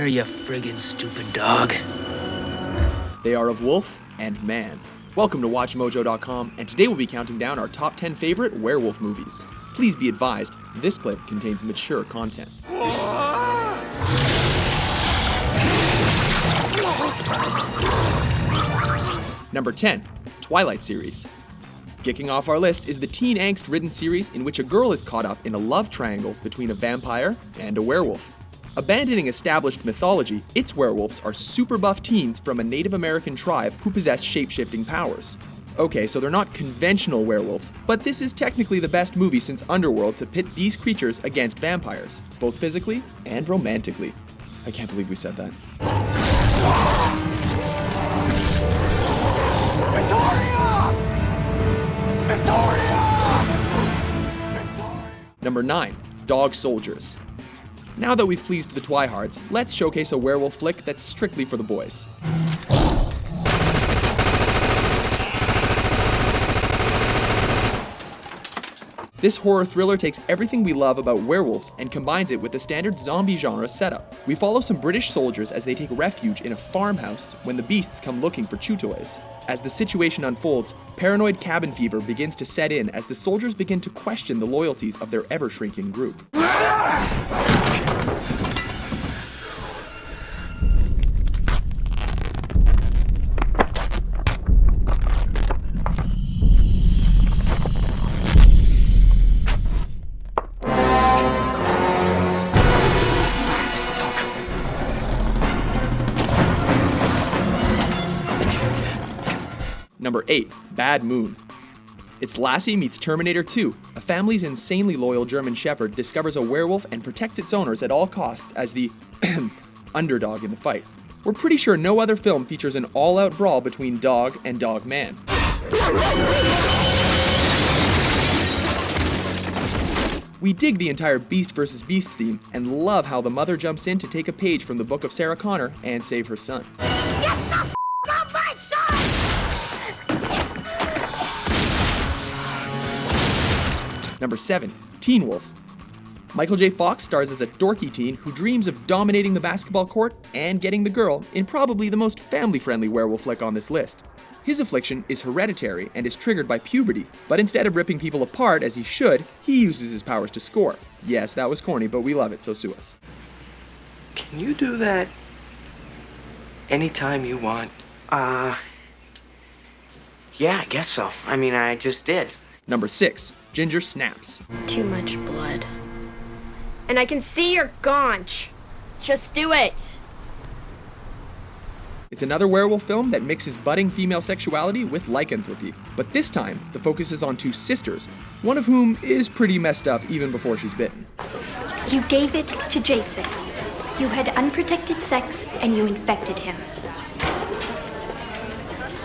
here, you friggin' stupid dog. They are of wolf and man. Welcome to WatchMojo.com, and today we'll be counting down our top 10 favorite werewolf movies. Please be advised, this clip contains mature content. Number 10, Twilight Series. Kicking off our list is the teen angst-ridden series in which a girl is caught up in a love triangle between a vampire and a werewolf. Abandoning established mythology, its werewolves are super buff teens from a Native American tribe who possess shape-shifting powers. Okay, so they're not conventional werewolves, but this is technically the best movie since Underworld to pit these creatures against vampires, both physically and romantically. I can't believe we said that. Victoria! Number 9, Dog Soldiers. Now that we've pleased the twihards, let's showcase a werewolf flick that's strictly for the boys. This horror thriller takes everything we love about werewolves and combines it with the standard zombie genre setup. We follow some British soldiers as they take refuge in a farmhouse when the beasts come looking for chew toys. As the situation unfolds, paranoid cabin fever begins to set in as the soldiers begin to question the loyalties of their ever-shrinking group. Number 8, Bad Moon. It's Lassie meets Terminator 2. A family's insanely loyal German Shepherd discovers a werewolf and protects its owners at all costs as the underdog in the fight. We're pretty sure no other film features an all-out brawl between dog and dog man. We dig the entire Beast vs. Beast theme and love how the mother jumps in to take a page from the book of Sarah Connor and save her son. Get the f*** off my son! Number 7, Teen Wolf. Michael J. Fox stars as a dorky teen who dreams of dominating the basketball court and getting the girl in probably the most family-friendly werewolf flick on this list. His affliction is hereditary and is triggered by puberty, but instead of ripping people apart as he should, he uses his powers to score. Yes, that was corny, but we love it, so sue us. Can you do that anytime you want? Yeah, I guess so. I mean, I just did. Number 6, Ginger Snaps. Too much blood. And I can see your gaunch. Just do it. It's another werewolf film that mixes budding female sexuality with lycanthropy. But this time, the focus is on two sisters, one of whom is pretty messed up even before she's bitten. You gave it to Jason. You had unprotected sex and you infected him.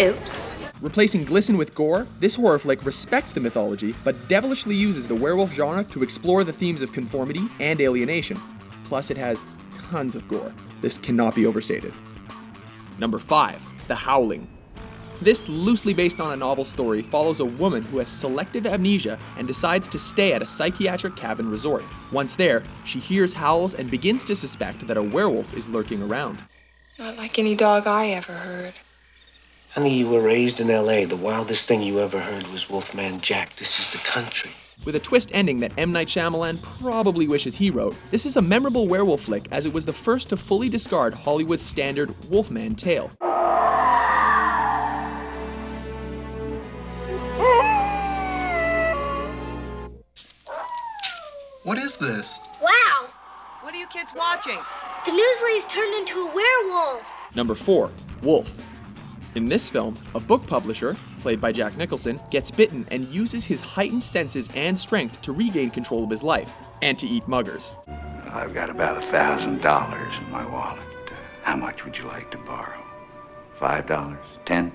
Oops. Replacing glisten with gore, this horror flick respects the mythology, but devilishly uses the werewolf genre to explore the themes of conformity and alienation. Plus, it has tons of gore. This cannot be overstated. Number 5, The Howling. This, loosely based on a novel story, follows a woman who has selective amnesia and decides to stay at a psychiatric cabin resort. Once there, she hears howls and begins to suspect that a werewolf is lurking around. Not like any dog I ever heard. Honey, you were raised in L.A. The wildest thing you ever heard was Wolfman Jack. This is the country. With a twist ending that M. Night Shyamalan probably wishes he wrote, this is a memorable werewolf flick as it was the first to fully discard Hollywood's standard Wolfman tale. What is this? Wow! What are you kids watching? The news lady's turned into a werewolf. Number 4, Wolf. In this film, a book publisher, played by Jack Nicholson, gets bitten and uses his heightened senses and strength to regain control of his life, and to eat muggers. I've got about $1,000 in my wallet. How much would you like to borrow? $5? $10?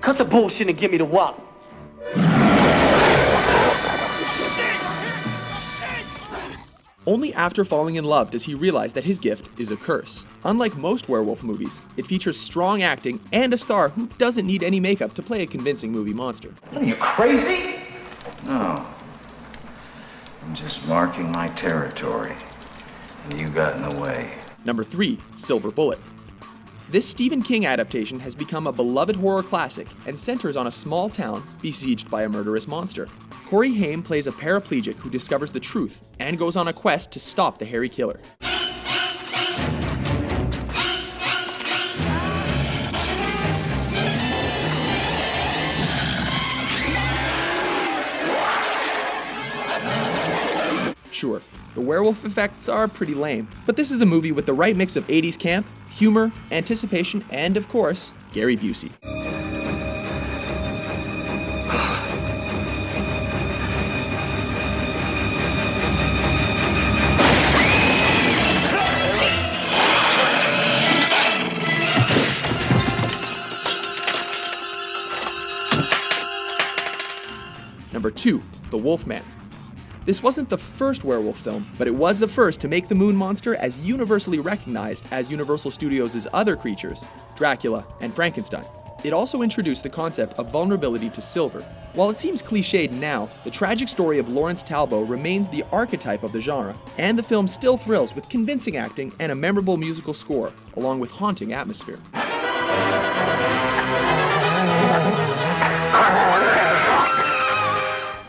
Cut the bullshit and give me the wallet. Only after falling in love does he realize that his gift is a curse. Unlike most werewolf movies, it features strong acting and a star who doesn't need any makeup to play a convincing movie monster. Are you crazy? No. I'm just marking my territory, and you got in the way. Number 3, Silver Bullet. This Stephen King adaptation has become a beloved horror classic and centers on a small town besieged by a murderous monster. Corey Haim plays a paraplegic who discovers the truth and goes on a quest to stop the hairy killer. Sure, the werewolf effects are pretty lame, but this is a movie with the right mix of 80s camp, humor, anticipation, and of course, Gary Busey. Number 2, The Wolfman. This wasn't the first werewolf film, but it was the first to make the moon monster as universally recognized as Universal Studios' other creatures, Dracula and Frankenstein. It also introduced the concept of vulnerability to silver. While it seems cliched now, the tragic story of Lawrence Talbot remains the archetype of the genre, and the film still thrills with convincing acting and a memorable musical score, along with haunting atmosphere.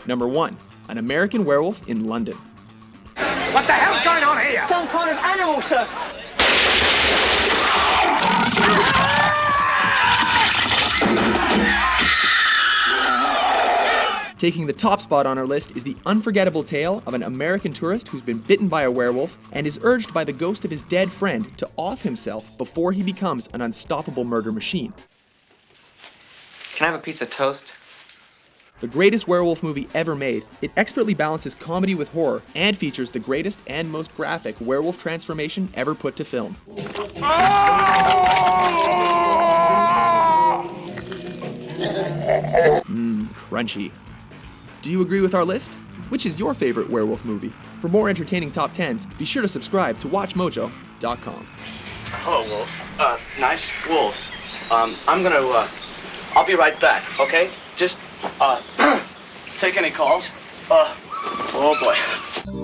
Number 1, An American Werewolf in London. What the hell's going on here? Some kind of animal, sir. Taking the top spot on our list is the unforgettable tale of an American tourist who's been bitten by a werewolf and is urged by the ghost of his dead friend to off himself before he becomes an unstoppable murder machine. Can I have a piece of toast? The greatest werewolf movie ever made, it expertly balances comedy with horror and features the greatest and most graphic werewolf transformation ever put to film. Crunchy. Do you agree with our list? Which is your favorite werewolf movie? For more entertaining top 10s, be sure to subscribe to WatchMojo.com. Hello, wolves. Nice wolves. I'll be right back, okay? Just, take any calls. Oh boy.